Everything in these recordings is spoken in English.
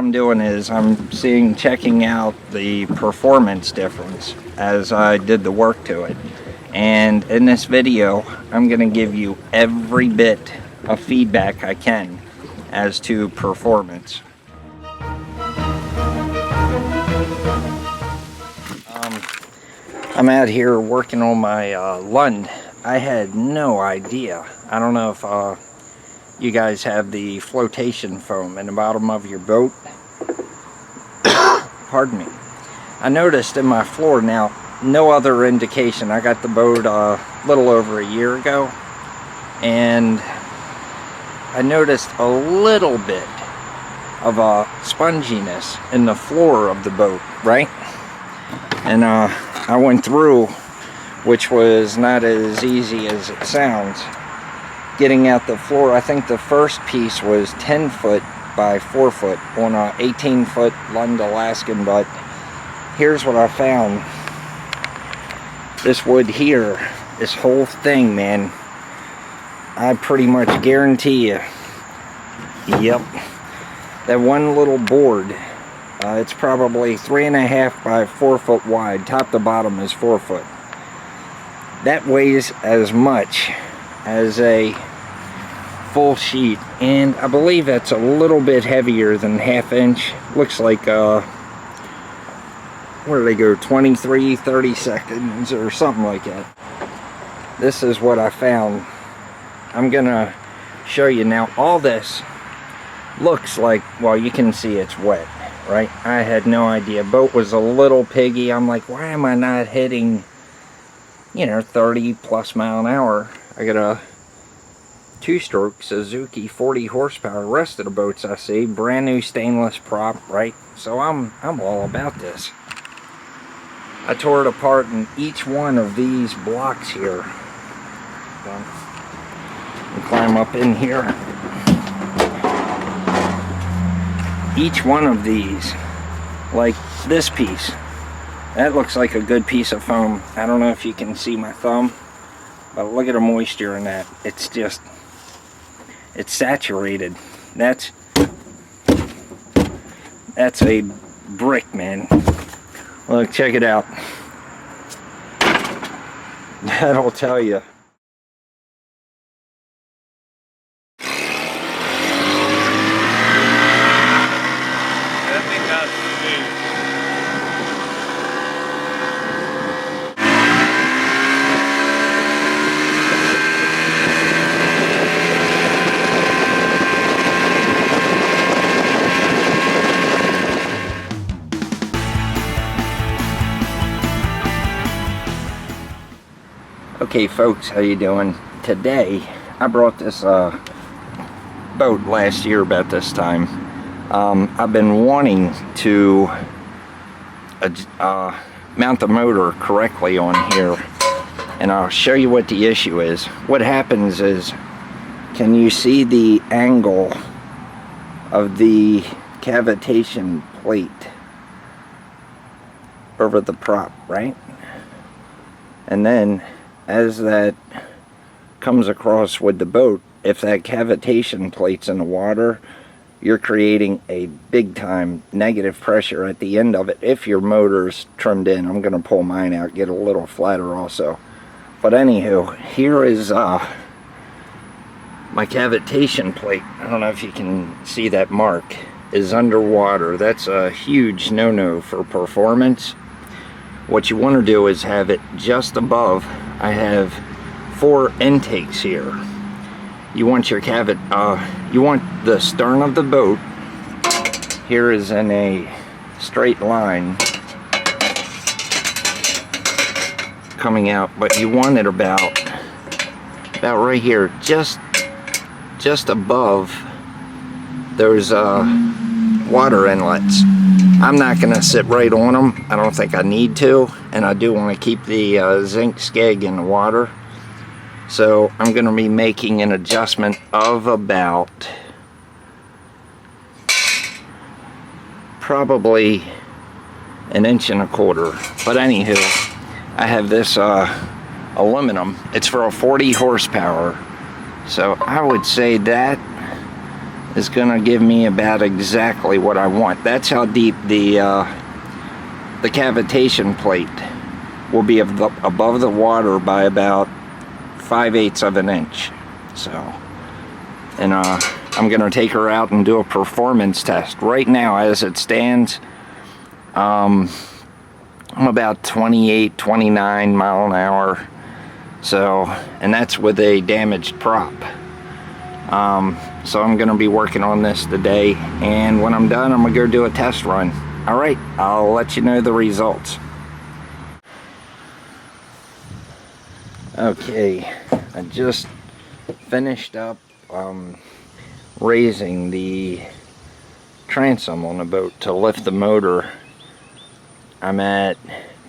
I'm doing is I'm checking out the performance difference as I did the work to it. And in this video, I'm going to give you every bit of feedback I can as to performance. I'm out here working on my Lund. I had no idea. I don't know if you guys have the flotation foam in the bottom of your boat. Pardon me. I noticed in my floor now, no other indication. I got the boat a little over a year ago, and I noticed a little bit of a sponginess in the floor of the boat, right? And I went through, which was not as easy as it sounds, getting out the floor. I think the first piece was 10 foot by 4 foot on a 18 foot Lund Alaskan, but here's what I found. This wood here, this whole thing, man, I pretty much guarantee you, yep, that one little board, it's probably 3.5 by 4 foot wide, top to bottom is 4 foot. That weighs as much as a full sheet, and I believe that's a little bit heavier than 1/2 inch. Looks like where do they go, 23-30 seconds or something like that. This is what I found. I'm gonna show you now. All this looks like, well, you can see it's wet, right? I had no idea. Boat was a little piggy. I'm like, why am I not hitting, 30 plus mile an hour? I got a 2-stroke Suzuki 40 horsepower. Rest of the boats I see, brand new stainless prop, right? So I'm all about this. I tore it apart in each one of these blocks here. And climb up in here. Each one of these, like this piece, that looks like a good piece of foam. I don't know if you can see my thumb, but look at the moisture in that. It's just, it's saturated. That's a brick, man. Look, check it out. That'll tell you. Okay folks, how you doing? Today I brought this boat last year about this time. I've been wanting to mount the motor correctly on here, and I'll show you what the issue is. What happens is, can you see the angle of the cavitation plate over the prop, right? And then as that comes across with the boat, if that cavitation plate's in the water, you're creating a big time negative pressure at the end of it if your motor's trimmed in. I'm going to pull mine out, get a little flatter also. But anywho, here is my cavitation plate. I don't know if you can see that mark, is underwater. That's a huge no-no for performance. What you want to do is have it just above. I have 4 intakes here. You want your you want the stern of the boat here is in a straight line coming out, but you want it about right here, just above those water inlets. I'm not going to sit right on them. I don't think I need to, and I do want to keep the zinc skeg in the water. So I'm going to be making an adjustment of about probably 1.25 inches. But anywho, I have this aluminum. It's for a 40 horsepower. So I would say that is gonna give me about exactly what I want. That's how deep the cavitation plate will be above the water by about 5/8 of an inch. So, and I'm gonna take her out and do a performance test. Right now, as it stands, I'm about 28, 29 mile an hour. So, and that's with a damaged prop. So I'm gonna be working on this today, and when I'm done, I'm gonna go do a test run. All right, I'll let you know the results. Okay, I just finished up raising the transom on the boat to lift the motor. I'm at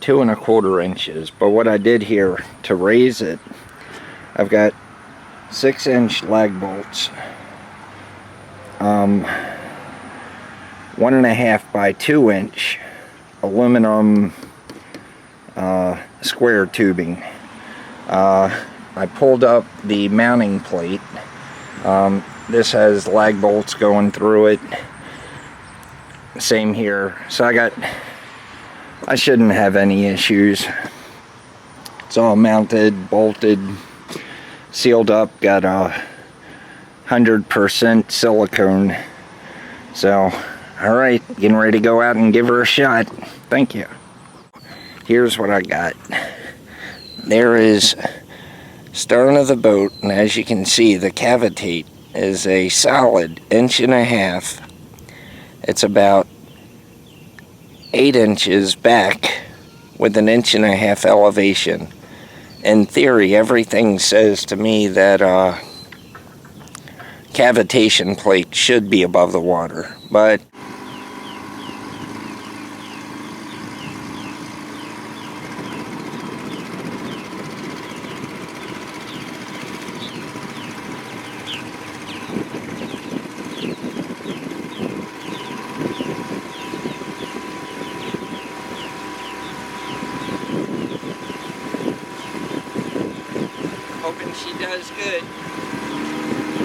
2 1/4 inches, but what I did here to raise it, I've got 6-inch lag bolts, 1.5 by 2 inch aluminum square tubing. I pulled up the mounting plate. This has lag bolts going through it. Same here. So I shouldn't have any issues. It's all mounted, bolted, sealed up, got a 100% silicone. So, all right, getting ready to go out and give her a shot. Thank you. Here's what I got. There is stern of the boat, and as you can see, the cavitate is a solid 1.5 inches. It's about 8 inches back with an 1.5 inch elevation. In theory, everything says to me that cavitation plate should be above the water, but hoping she does good.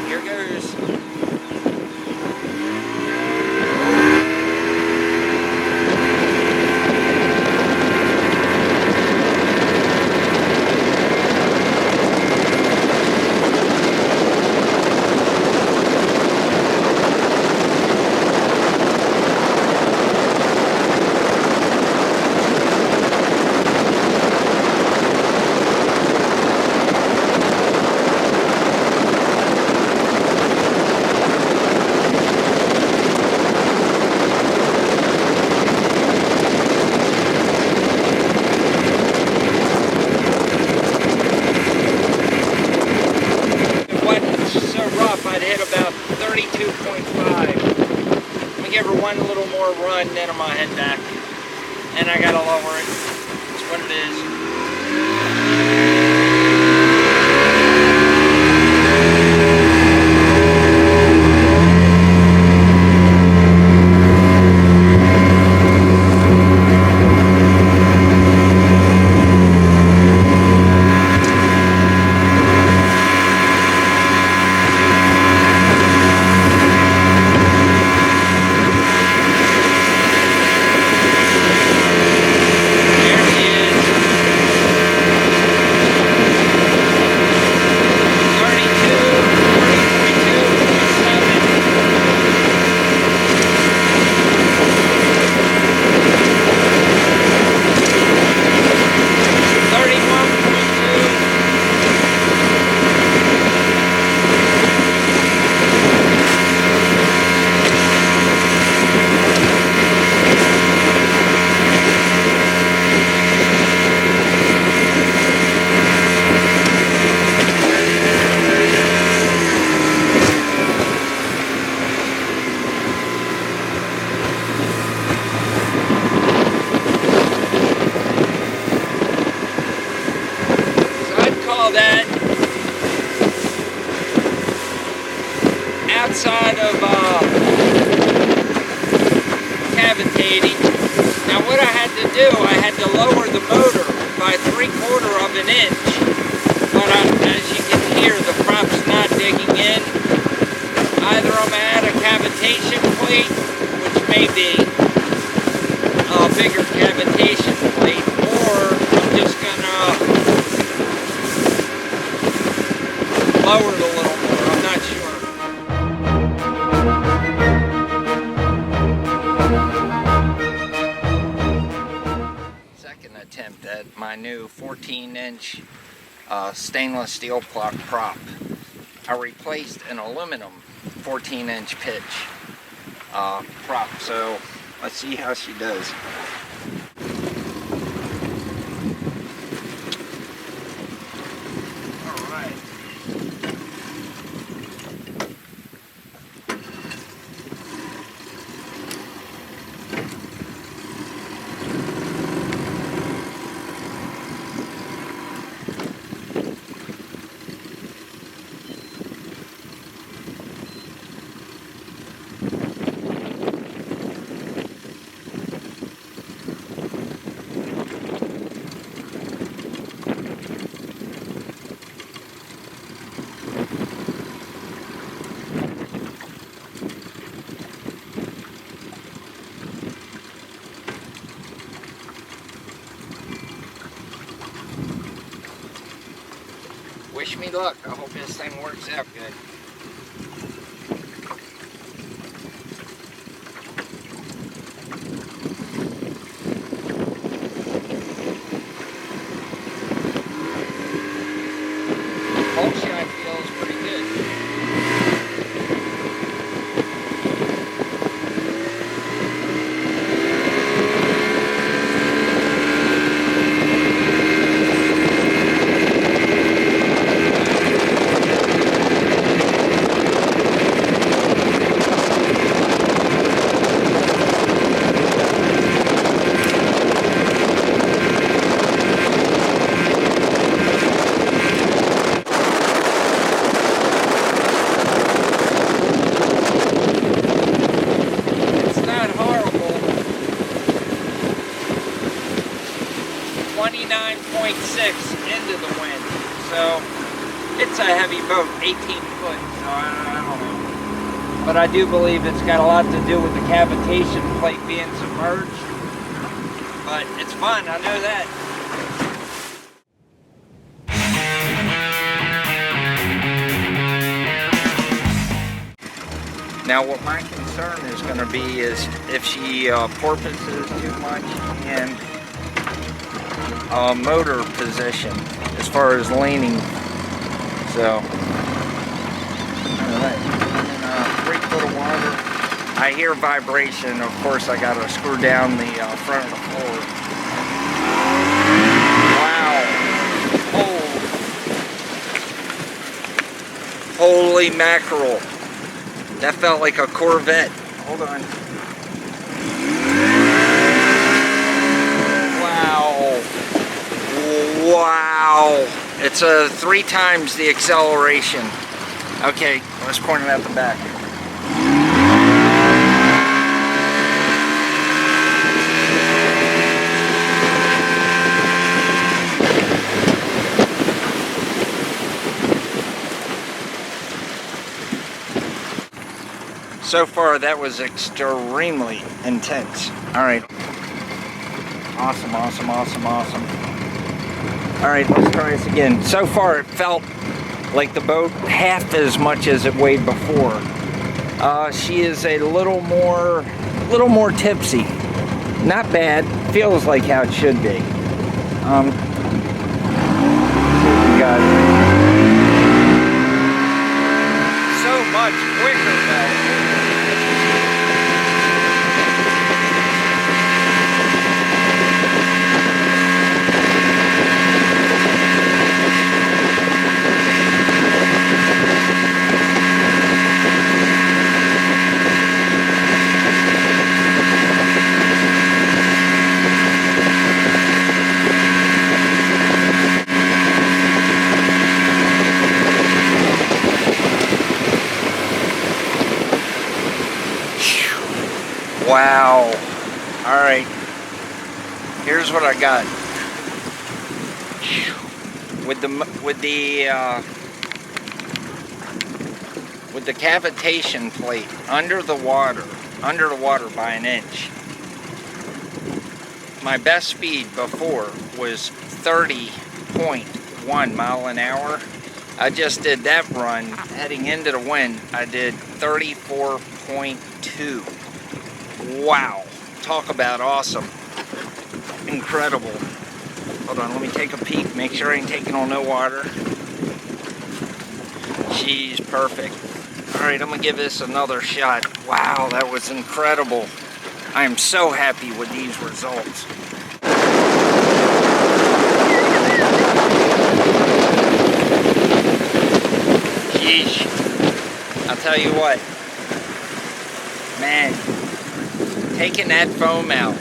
Here goes. I'd hit about 32.5. Let me give her one little more run, then I'm gonna head back. And I gotta lower it. That's what it is. That outside of cavitating. Now what I had to do, I had to lower the motor by 3/4 of an inch, but as you can hear, the prop's not digging in. Either I'm gonna add a cavitation plate, which may be a bigger cavitation plate, or I'm just gonna lower it a little more. I'm not sure. Second attempt at my new 14-inch stainless steel prop. I replaced an aluminum 14-inch pitch prop, so let's see how she does. All right. Wish me luck. I hope this thing works out good. Pole shine feels pretty good. Into the wind, so it's a heavy boat, 18 foot, so I don't know. But I do believe it's got a lot to do with the cavitation plate being submerged. But it's fun, I know that. Now what my concern is going to be is if she porpoises too much and motor position as far as leaning. So, alright, 3 foot of water. I hear vibration. Of course, I gotta screw down the front of the floor. Wow. Oh. Holy mackerel. That felt like a Corvette. Hold on. Wow, it's 3 times the acceleration. Okay, let's point it at the back. So far, that was extremely intense. All right. Awesome, awesome, awesome, awesome. All right, let's try this again. So far, it felt like the boat half as much as it weighed before. She is a little more tipsy. Not bad. Feels like how it should be. We got so much quicker though. Wow. All right. Here's what I got. With with the cavitation plate under the water by an inch. My best speed before was 30.1 mile an hour. I just did that run heading into the wind. I did 34.2. Wow. Talk about awesome. Incredible. Hold on, let me take a peek, make sure I ain't taking on no water. Jeez, perfect. Alright, I'm gonna give this another shot. Wow, that was incredible. I am so happy with these results. Sheesh. I'll tell you what. Man, taking that foam out.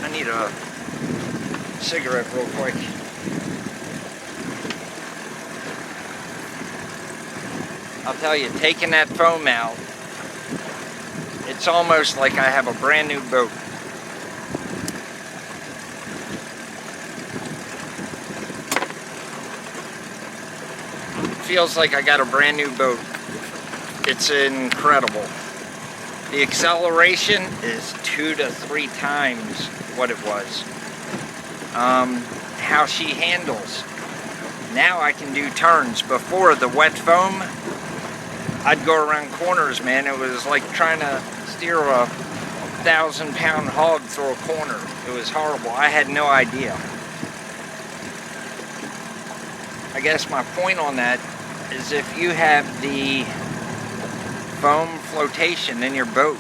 I need a cigarette real quick. I'll tell you, taking that foam out, it's almost like I have a brand new boat. It feels like I got a brand new boat. It's incredible. The acceleration is 2 to 3 times what it was. How she handles. Now I can do turns. Before, the wet foam, I'd go around corners, man. It was like trying to steer a 1,000-pound hog through a corner. It was horrible. I had no idea. I guess my point on that is if you have the foam flotation in your boat,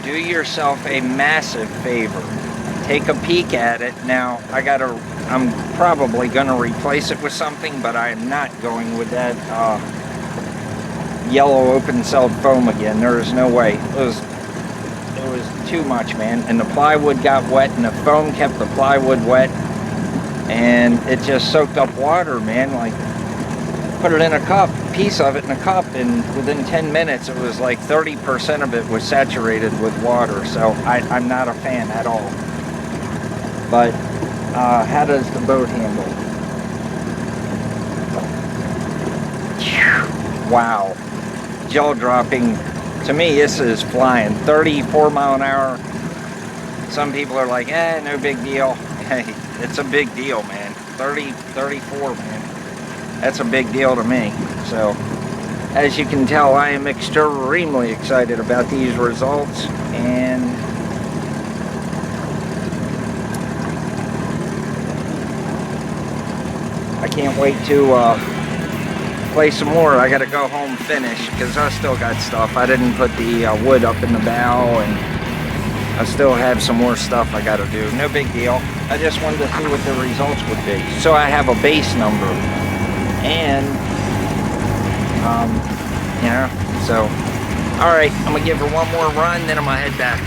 do yourself a massive favor. Take a peek at it. Now, I'm probably gonna replace it with something, but I am not going with that yellow open-celled foam again. There is no way. It was too much, man. And the plywood got wet, and the foam kept the plywood wet, and it just soaked up water, man. Like, put it in a cup, piece of it in a cup, and within 10 minutes it was like 30% of it was saturated with water. So I'm not a fan at all. But how does the boat handle? Wow. Jaw dropping. To me, this is flying. 34 mile an hour. Some people are like, no big deal. Hey, it's a big deal, man. 34, man. That's a big deal to me. So, as you can tell, I am extremely excited about these results, and I can't wait to play some more. I gotta go home finish because I still got stuff. I didn't put the wood up in the bow, and I still have some more stuff I gotta do. No big deal. I just wanted to see what the results would be. So I have a base number. And, so, alright, I'm gonna give her one more run, then I'm gonna head back.